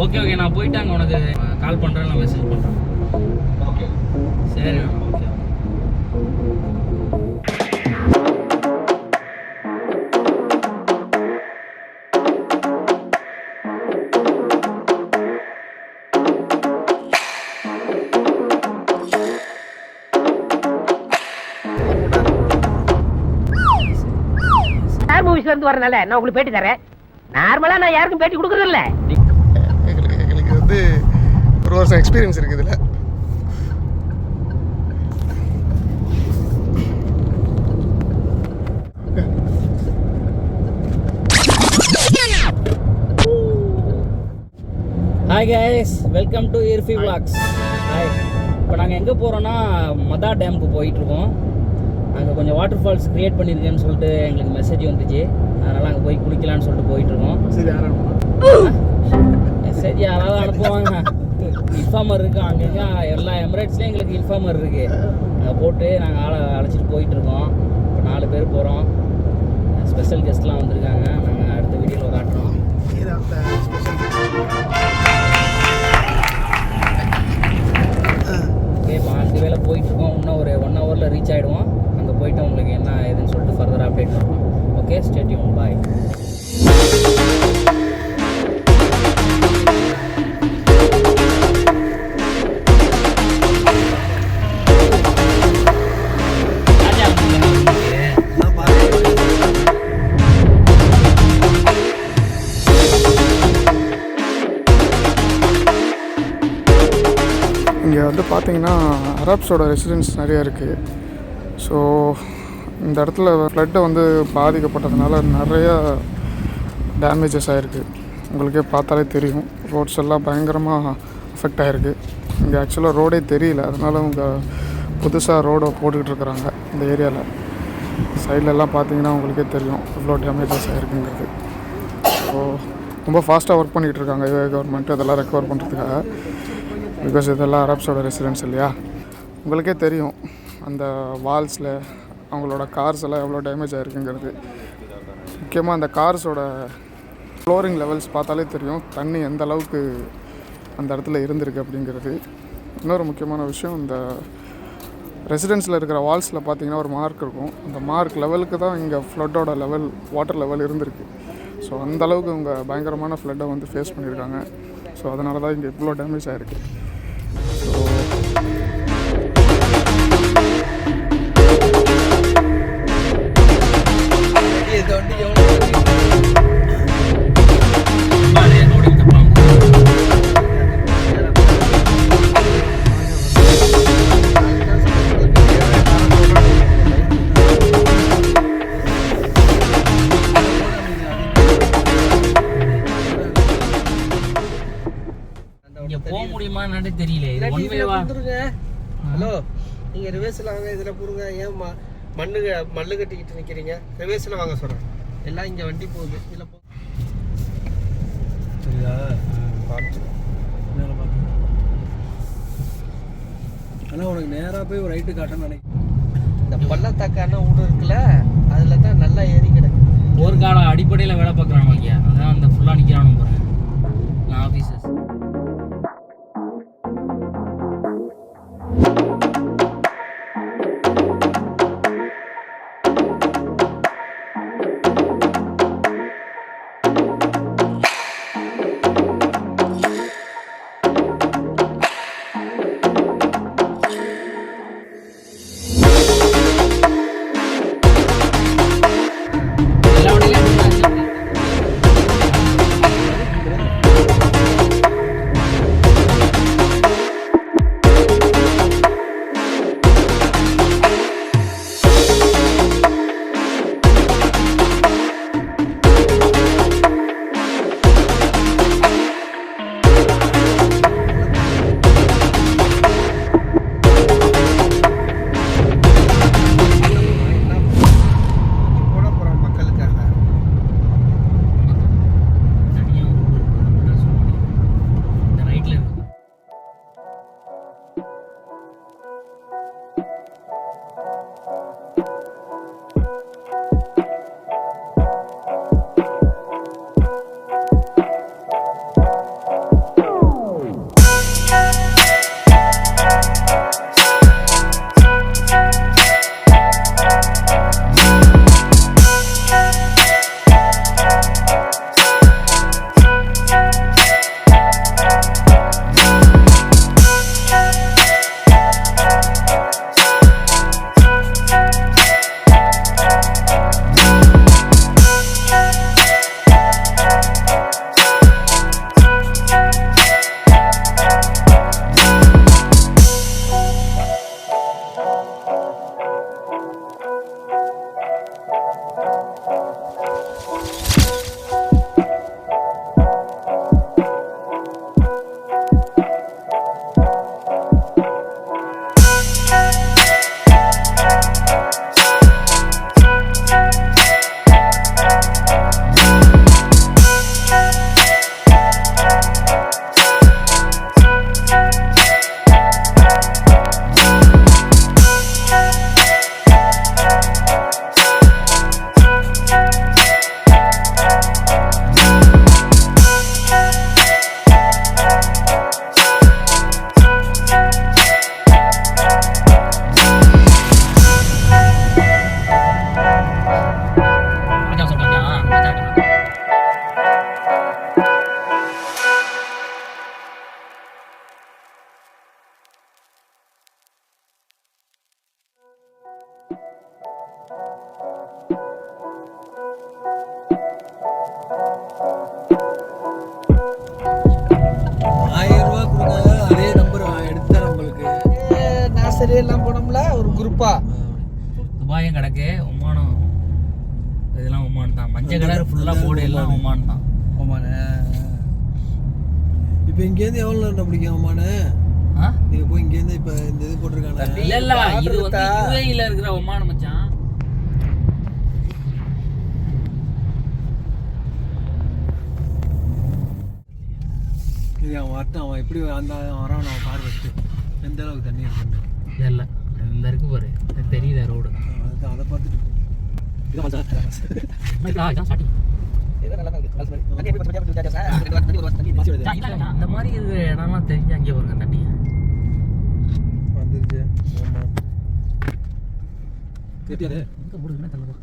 Okay okay, நான் போயிட்டு அங்கே உனக்கு கால் பண்ணுறேன், நான் மெசேஜ் பண்ணுறேன். ஓகே சரி ஓகே. ஸ்டார் மூவிஸ்ல இருந்து வரனால நான் உங்களுக்கு பேட்டி தரேன். நார்மலா நான் யாருக்கும் பேட்டி கொடுக்கறது இல்ல. எங்களுக்கு வந்து ஒரு வருஷம் எக்ஸ்பீரியன்ஸ் இருக்குது இதுல. Hi guys, welcome to Irfi vlogs. Hi, இப்போ நாங்கள் எங்கே போகிறோன்னா மதா டேமுக்கு போயிட்டுருக்கோம். அங்கே கொஞ்சம் வாட்டர் ஃபால்ஸ் க்ரியேட் பண்ணியிருக்கேன்னு சொல்லிட்டு எங்களுக்கு மெசேஜ் வந்துச்சு. அதனால் அங்கே போய் குளிக்கலான்னு சொல்லிட்டு போயிட்டுருக்கோம். மெசேஜ் யாராவது அனுப்புவாங்க, இன்ஃபார்மர் இருக்குது அங்கங்கே எல்லா எமிரேட்ஸ்லேயும் எங்களுக்கு இன்ஃபார்மர் இருக்குது. அங்கே போட்டு நாங்கள் அழைச்சிட்டு போயிட்டுருக்கோம். இப்போ 4 பேர் போகிறோம். ஸ்பெஷல் கெஸ்ட்லாம் வந்திருக்காங்க. நாங்கள் அடுத்த வீடியோவில் காட்டுறோம். ஓகே, அந்த வேலை போயிட்டுருக்கோம். இன்னும் ஒரு 1 ஹவரில் ரீச் ஆகிடுவோம். அங்கே போயிட்டு உங்களுக்கு என்ன ஏதுன்னு சொல்லிட்டு ஃபர்தர் அப்டேட் பண்ணுறோம். ஓகே, ஸ்டே டியூன், பாய். இங்கே வந்து பார்த்தீங்கன்னா அரப்ஸோட ரெசிடென்ஸ் நிறையா இருக்குது. ஸோ இந்த இடத்துல ஃப்ளட்டை வந்து பாதிக்கப்பட்டதுனால நிறையா டேமேஜஸ் ஆகிருக்கு. உங்களுக்கே பார்த்தாலே தெரியும், ரோட்ஸ் எல்லாம் பயங்கரமாக அஃபெக்ட் ஆகிருக்கு. இங்கே ஆக்சுவலாக ரோடே தெரியல, அதனால் அவங்க புதுசாக ரோடை போட்டுக்கிட்டு இருக்கிறாங்க. இந்த ஏரியாவில் சைட்லெல்லாம் பார்த்தீங்கன்னா உங்களுக்கே தெரியும் இவ்வளோ டேமேஜஸ் ஆகிருக்குங்கிறது. ஸோ ரொம்ப ஃபாஸ்ட்டாக ஒர்க் பண்ணிகிட்டு இருக்காங்க கவர்மெண்ட் இதெல்லாம் ரெக்கவர் பண்ணுறதுக்காக. பிகாஸ் இதெல்லாம் அரப்ஸோட ரெசிடென்ஸ் இல்லையா. உங்களுக்கே தெரியும் அந்த வால்ஸில் அவங்களோட கார்ஸ் எல்லாம் எவ்வளோ டேமேஜ் ஆகிருக்குங்கிறது. முக்கியமாக அந்த கார்ஸோட ஃப்ளோரிங் லெவல்ஸ் பார்த்தாலே தெரியும் தண்ணி எந்த அளவுக்கு அந்த இடத்துல இருந்திருக்கு அப்படிங்கிறது. இன்னொரு முக்கியமான விஷயம், இந்த ரெசிடென்ஸில் இருக்கிற வால்ஸில் பார்த்தீங்கன்னா ஒரு மார்க் இருக்கும். அந்த மார்க் லெவலுக்கு தான் இங்கே ஃப்ளட்டோட லெவல், வாட்டர் லெவல் இருந்திருக்கு. ஸோ அந்தளவுக்கு இவங்க பயங்கரமான ஃப்ளட்டை வந்து ஃபேஸ் பண்ணியிருக்காங்க. ஸோ அதனால தான் இங்கே இவ்வளோ டேமேஜ் ஆகிருக்கு. ஸோ போக முடியுமான்னு தெரியல. இது ஒன் வேவா? ஹலோ, நீங்க ரிவர்ஸ்ல வாங்க, இதுல போடுங்க. ஏன் மண்ணு கட்டிக்கிட்டு நிக்கிறீங்க? ரிவர்ஸ்ல வாங்க சொல்றேன். எல்லாம் இங்க வண்டி போகுது, இதுல போ. சரியா? பாத்து மேல பாத்து. ஆனா உனக்கு நேரா போய் ஒரு ரைட் காட்டணும் நினைக்கிறேன். இந்த பள்ளத்தாக்கான ஊடு இருக்குல்ல, அதுல தான் நல்லா ஏறி கிடக்கு. ஒரு கால அடிப்படையில் வேலை பார்க்குறானு ஐயா, அதான் அந்த ஃபுல்லாக நிற்கிறானு போகிறேன் நான் ஆஃபீஸர்ஸ். மாதிரி எல்லாம் போனோம்ல ஒரு குரூப்பா. துபாயும் கிடக்கு, ஒமானம் இதெல்லாம் ஒமான் தான். மஞ்சள் கலர் ஃபுல்லாக போர்டு எல்லாம் ஒமான் தான். ஒமானு இப்போ இங்கேருந்து எவ்வளோ நேரம் பிடிக்கும் ஒமானு? நீங்க போய் இங்கேருந்து இப்போ இந்த இது போட்டிருக்காங்க. இல்ல இது வந்து யுஏஇல இருக்கிற ஒமான் மச்சான். இது அவன் வரட்டும், அவன் எப்படி அந்த வரான் அவன் பாரு வச்சுட்டு எந்த அளவுக்கு தண்ணி இருக்குன்னு. இல்லை இந்த இருக்கு பாரு, தெரியுதா ரோடு? அதுதான் அதை பார்த்துட்டு அந்த மாதிரி இருக்கிற இடம்லாம் தெரிஞ்சு அங்கே வருங்க தண்ணி வந்துருச்சு. எங்கே போடுங்கன்னா தள்ளுவா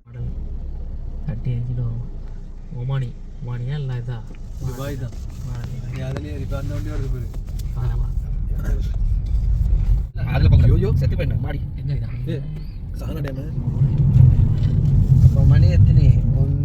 மாடல் தட்டி எரிஞ்சிட்டு வரும். ஒமானியா இல்லை இதா துபாய் தான். அதுலேயே இப்போ அந்த வண்டி வருது பாரு. அதில் பக்கம் யோயோ செத்து போயிட்டேன் மாடி. எங்கே இதா சான டைமு இப்போ மணி எத்தனை? 1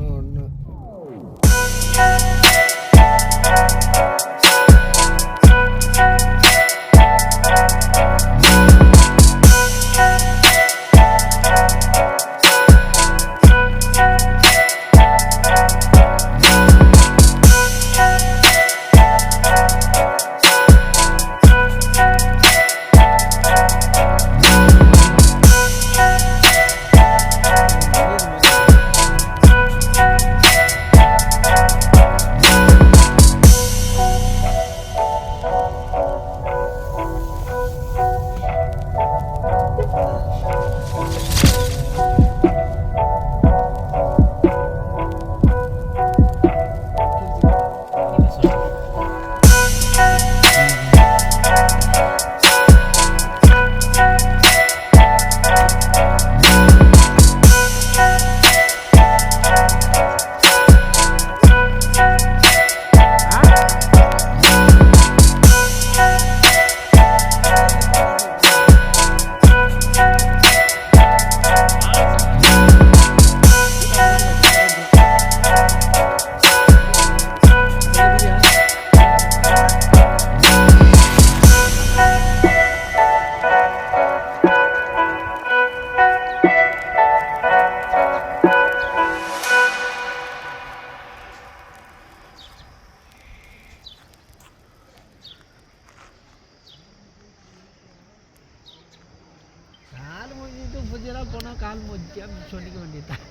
போனால் கால் மொச்சி அப்படின்னு சொல்லிக்க வேண்டியதுதான்.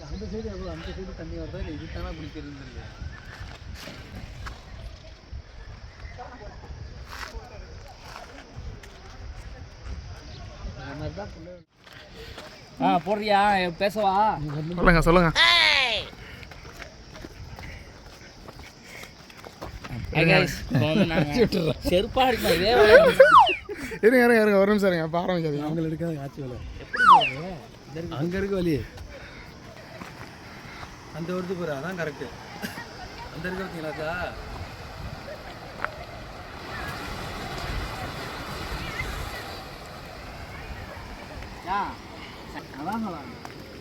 அந்த சைடு தண்ணி வருதா இல்லை இது தானே பிடிக்கிறது? போடுறியா? பேசவா? சொல்லுங்க. செருப்பா இருங்க ஒரு நிமிஷம் இருங்க. இப்போ ஆரம்பிக்காதீங்க. அவங்க எடுக்காது ஆச்சு வேலை. அங்கே இருக்கு வழி. அந்த வருது போகிற அதான் கரெக்டு. அந்த இருக்க பார்த்தீங்களாக்கா?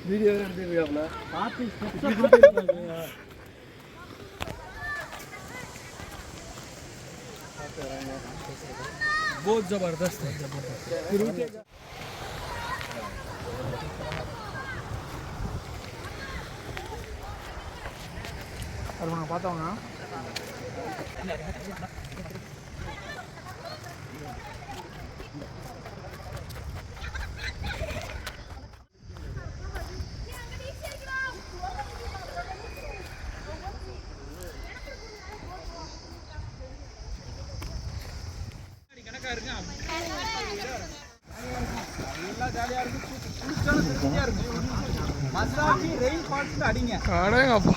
வீடியோ எடுத்துருக்காப்ல बहुत जबरदस्त है. பார்த்தவங்க அடேங்கப்பா.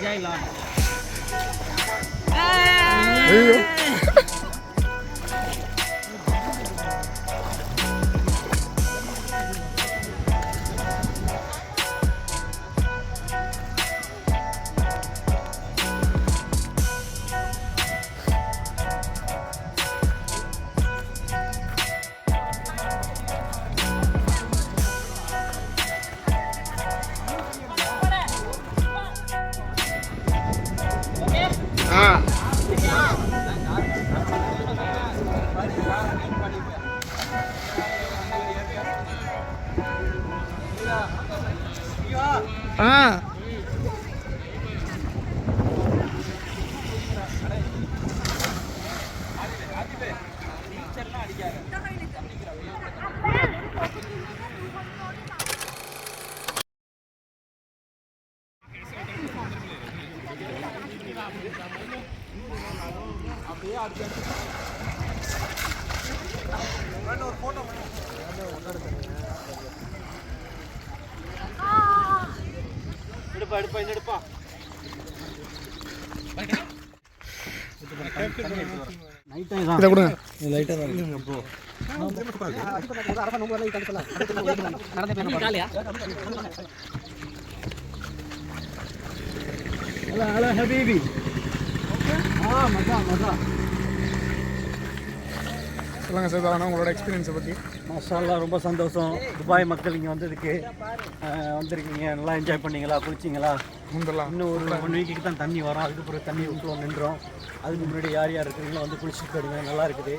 Enjoy lot. ஐயோ எடுப்பா இதை கொடுங்க. காலியா? சொல்லுங்கள் சார், தானே உங்களோட எக்ஸ்பீரியன்ஸை பற்றி. மாஷால்லா, ரொம்ப சந்தோஷம். துபாய் மக்கள் இங்கே வந்ததுக்கு வந்திருக்கீங்க. நல்லா என்ஜாய் பண்ணீங்களா? குளிச்சிங்களா? முந்தெல்லாம் இன்னும் ஒரு 1 வீக்குக்கு தான் தண்ணி வரும். அதுக்கு பிறகு தண்ணி விட்டுல நின்றோம். அதுக்கு முன்னாடி யார் யார் இருக்கிறீங்களோ வந்து குளிச்சுட்டு போயிடுங்க. நல்லா இருக்குது.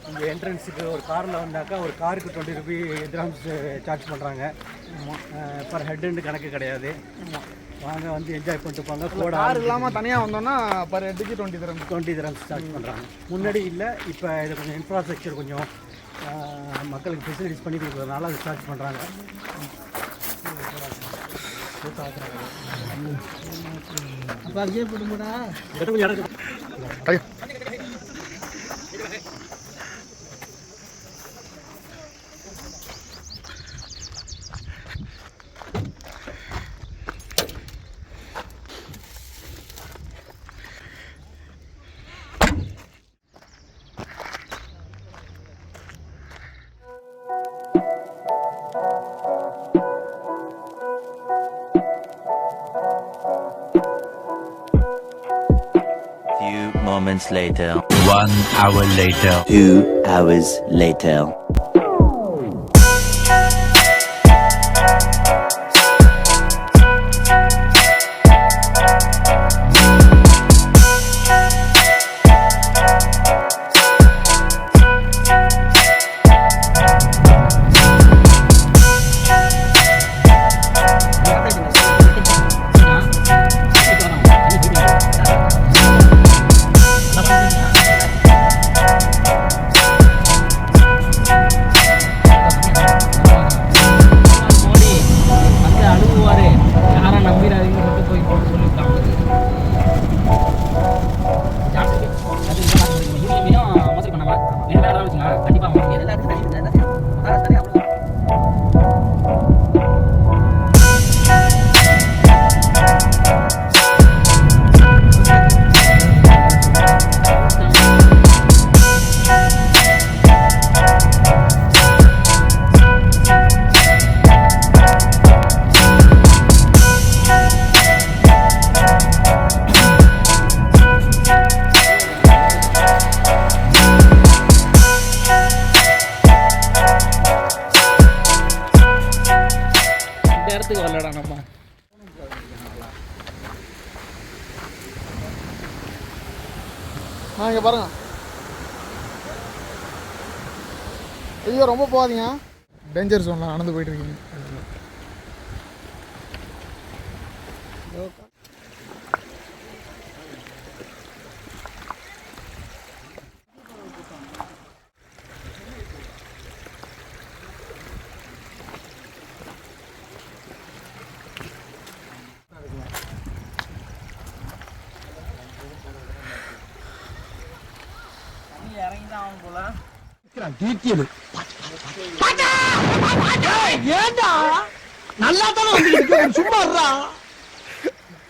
இங்கே என்ட்ரன்ஸுக்கு ஒரு காரில் வந்தாக்கா ஒரு காருக்கு 20 ரூபி திரம்ஸ் சார்ஜ் பண்ணுறாங்க. பர் ஹெட்டுன்னு கணக்கு கிடையாது. வாங்க வந்து என்ஜாய் பண்ணிட்டு போங்க. கூட கார் இல்லாமல் தனியாக வந்தோன்னா பர் ஹெட்டுக்கு 20 திரம்ஸ் சார்ஜ் பண்ணுறாங்க. முன்னாடி இல்லை, இப்போ இது கொஞ்சம் இன்ஃப்ராஸ்ட்ரக்சர் கொஞ்சம் மக்களுக்கு ஃபெசிலிட்டிஸ் பண்ணி கொடுக்குறதுனால அது சார்ஜ் பண்ணுறாங்க. அப்போ அங்கேயே போடுங்கடா. ஐயோ Moments later. 1 hour later. 2 hours later. வரலடா நம்ம. இங்கே பாருங்க. ஐயோ ரொம்ப போகாதீங்க, டேஞ்சர் ஜோனில் நடந்து போயிட்டு இருக்கீங்க.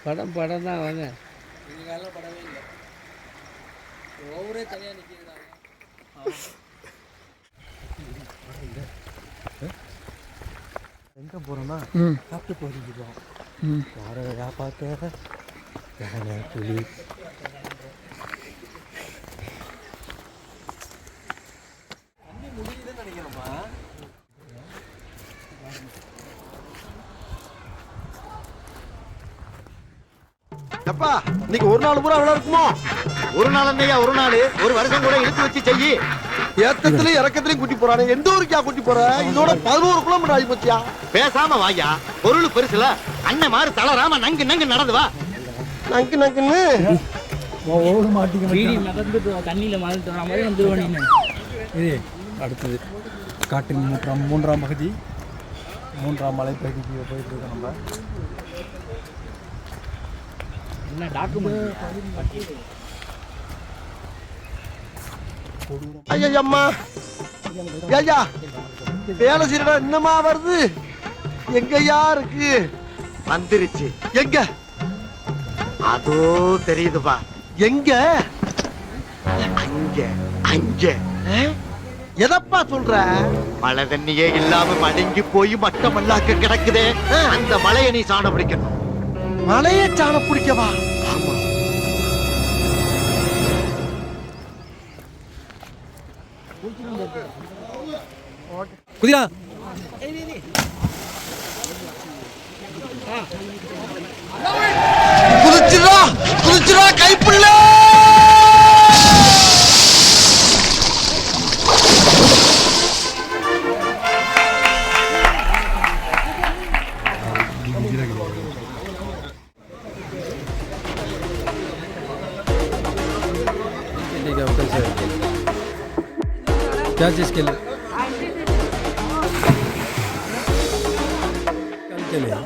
படம் தான் வாங்க. நீங்களாம் படவே இல்லை, ஒவ்வொரு தனியாக நிற்கிறாங்க. எங்கே போகிறோன்னா சாப்பிட்டு போகிறோம். யாரை பார்க்க யானை புலி தண்ணி முடியுதுன்னு நினைக்கிறோம்மா. அப்பா இன்னைக்கு ஒரு நாள் பூரா விழா இருக்குமோ? ஒரு நாள் என்னையா ஒரு நாள், ஒரு வருஷம் கூட இழுத்து வச்சு செய்யி. ஏத்தத்திலயும் இறக்கத்திலயும் கூட்டி போறானே, எந்த ஊருக்கா கூட்டி போற? இதோட 11 கிலோமீட்டர் ஆகி போச்சியா. பேசாம வாயா, பொருள் பெருசுல அண்ணன் மாதிரி தளராம நங்கு நங்கு நடந்து வா. நங்கு நங்குன்னு வீடி மிதந்துட்டு தண்ணியில் மறந்துட்டு வர மாதிரி வந்துருவானு. இது அடுத்தது காட்டின் மூன்றாம் பகுதி, 3ஆம் மலை பகுதிக்கு போயிட்டு இருக்கோம் நம்ம. என்ன டாக்குமெண்ட்? ஐயம்மா ஐயா, வேலை செய்யறா என்னமா வருது? எங்கயா இருக்கு? வந்துருச்சு. எங்க? அதோ தெரியுதுப்பா. எங்க? அங்க அங்க. எதப்பா சொல்ற? மழை தண்ணியே இல்லாம மடங்கி போய் மட்ட மல்லாக்க கிடக்குதே, அந்த மலையை நீ சாணம் பிடிக்கணும். மலையை சாணம் பிடிக்கவா? ஆமா. குதிரா குதிச்சுடா குதிச்சுடா கைப்புள்ள. क्या चीज़ के लिए? कल के लिए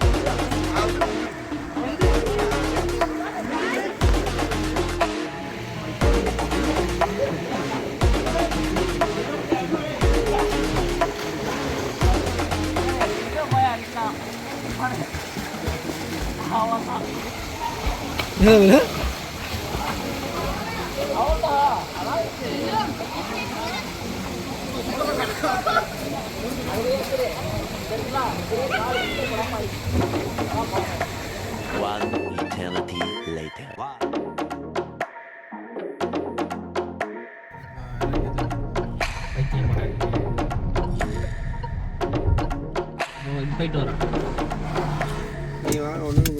One eternity later. போயிட்டு வரோம். நீ வா, ஒன்று